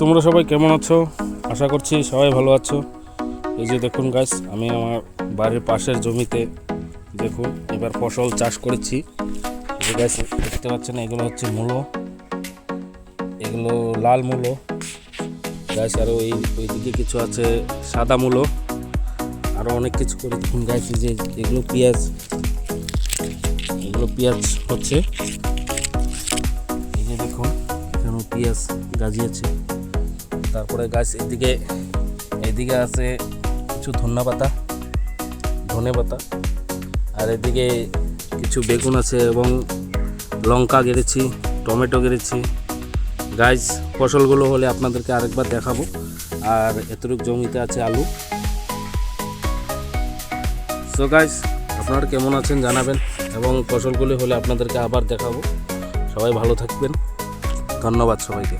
তোমরা সবাই কেমন আছো? আশা করছি সবাই ভালো আছো। এই যে দেখুন গাইস, আমি আমার বাড়ির পাশের জমিতে দেখুন এবার ফসল চাষ করেছি। যে গাইস দেখতে পাচ্ছেন, এগুলো হচ্ছে মূলো, এগুলো লাল মূলো গাইস। আরও ওইদিকে কিছু আছে সাদা মূলো, আরও অনেক কিছু করে দেখুন গাইস। যে এগুলো পেঁয়াজ, এগুলো পেঁয়াজ হচ্ছে। এই যে দেখুন এখানে পেঁয়াজ গাজিয়েছে। তারপরে গাছ এদিকে আছে কিছু ধনে পাতা, আর এদিকে কিছু বেগুন আছে এবং লঙ্কা গেড়েছি, টমেটো গেড়েছি। গাছ ফসলগুলো হলে আপনাদেরকে আরেকবার দেখাবো। আর এতটুকু জমিতে আছে আলু। সো গাইস, আপনারা কেমন আছেন জানাবেন, এবং ফসলগুলি হলে আপনাদেরকে আবার দেখাবো। সবাই ভালো থাকবেন, ধন্যবাদ সবাইকে।